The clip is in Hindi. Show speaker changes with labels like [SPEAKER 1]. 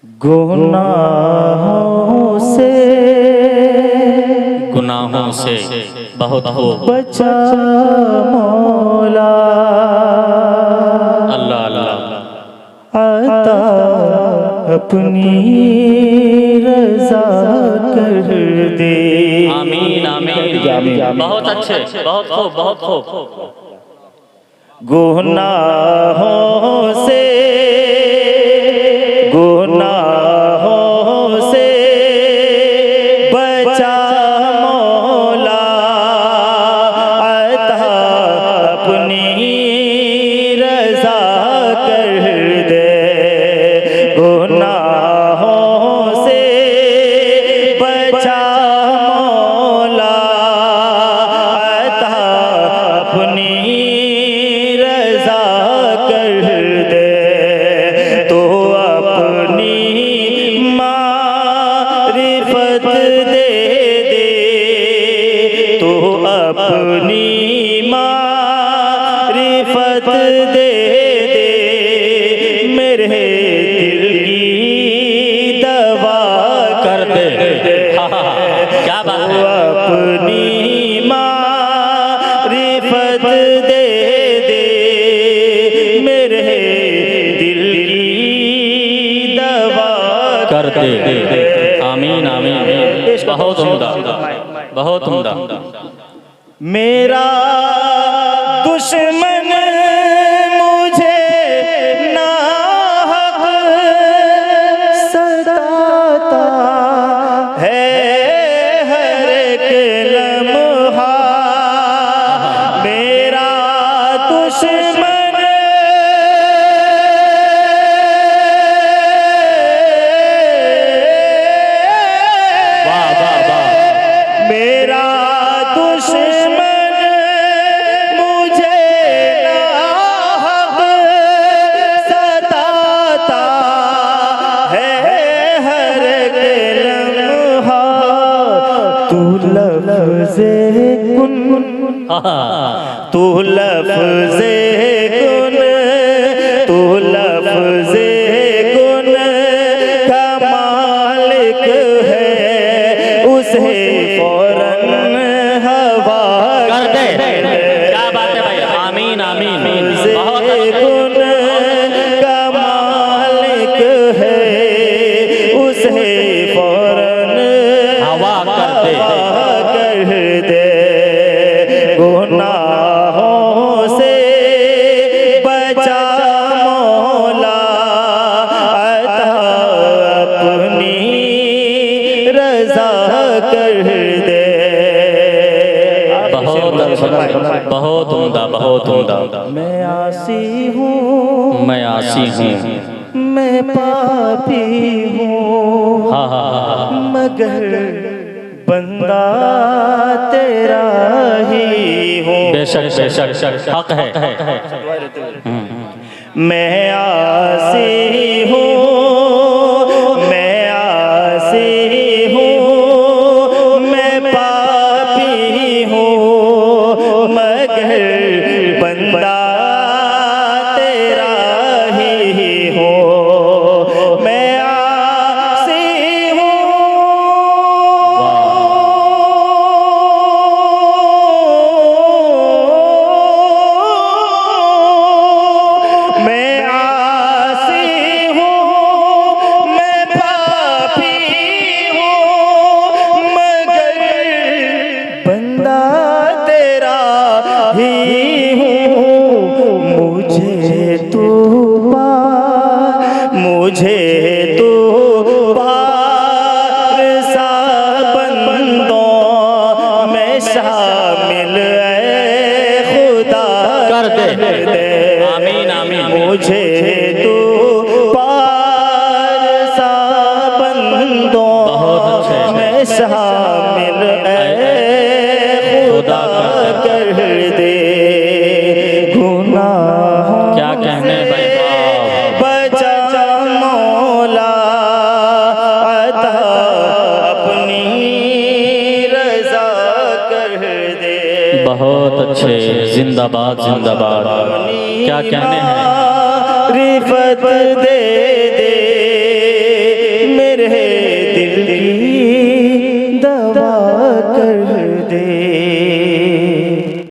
[SPEAKER 1] गुनाहों से बहुत हो
[SPEAKER 2] बचा मौला।
[SPEAKER 1] अल्लाह अल्लाह
[SPEAKER 2] अता अपनी रजा कर दे।
[SPEAKER 1] आमीन आमीन। बहुत अच्छे, बहुत खूब, बहुत खूब।
[SPEAKER 2] गुनाहों से बचा मौला। अता अपनी रजा कर दे। गुनाहों से बचा मौला। अता अपनी रजा कर दे। तो अपनी मारिफत दे दे। तो अपनी मारिफत दे दे। मेरे दिल की दवा कर दे।
[SPEAKER 1] क्या बात है।
[SPEAKER 2] अपनी मारिफत दे दे। मेरे दिल की दवा
[SPEAKER 1] कर दे। आमीन आमीन। बहुत उम्दा, बहुत उम्दा।
[SPEAKER 2] मेरा दुश्मन मुझे नाहक सताता है हर एक लम्हा। मेरा दुश्मन
[SPEAKER 1] वाह वाह वाह।
[SPEAKER 2] मेरा दुश्मन मुझे नाहक सताता है हर एक लम्हा। तू लफ्ज़े कुन, तू लफ्ज़े कुन, तू लफ्ज़े कुन का मालिक है। उसे फौरन हवा
[SPEAKER 1] कर दे। क्या बात है भाई। आमीन आमीन। बहुत
[SPEAKER 2] गुण का मालिक है। उसे फौरन
[SPEAKER 1] हवा कर दे।
[SPEAKER 2] कर दे। गुनाहों से बचा मौला। अता अपनी रजा कर दे।
[SPEAKER 1] बहुत अच्छा, बहुत उम्दा, बहुत उम्दा।
[SPEAKER 2] मैं आसी हूँ,
[SPEAKER 1] मैं आसी हूँ,
[SPEAKER 2] मैं पापी हूँ।
[SPEAKER 1] हाँ हाँ हाँ।
[SPEAKER 2] मगर बंदा तेरा ही हूँ।
[SPEAKER 1] बेशक बेशक हक है।
[SPEAKER 2] मैं आसी हूँ, मैं आसी हूँ, मैं पापी हूँ। मगर बंदा तेरा ही हूँ। मैं आसी हूँ, मैं आसी हूँ, मैं पापी हूँ। मगर बंदा तेरा ही हूँ। मुझे तू पार सा बंदों में शामिल है खुदा
[SPEAKER 1] कर दे।
[SPEAKER 2] दे।
[SPEAKER 1] आमीन आमीन।
[SPEAKER 2] मुझे तू पार सा बंदों में शामिल है खुदा कर दे। गुनाहों
[SPEAKER 1] क्या कहने भाई।
[SPEAKER 2] बचा मौला। अता अपनी रजा कर दे।
[SPEAKER 1] बहुत अच्छे। जिंदाबाद जिंदाबाद। क्या कहने हैं।
[SPEAKER 2] रिफत दे दे। दे।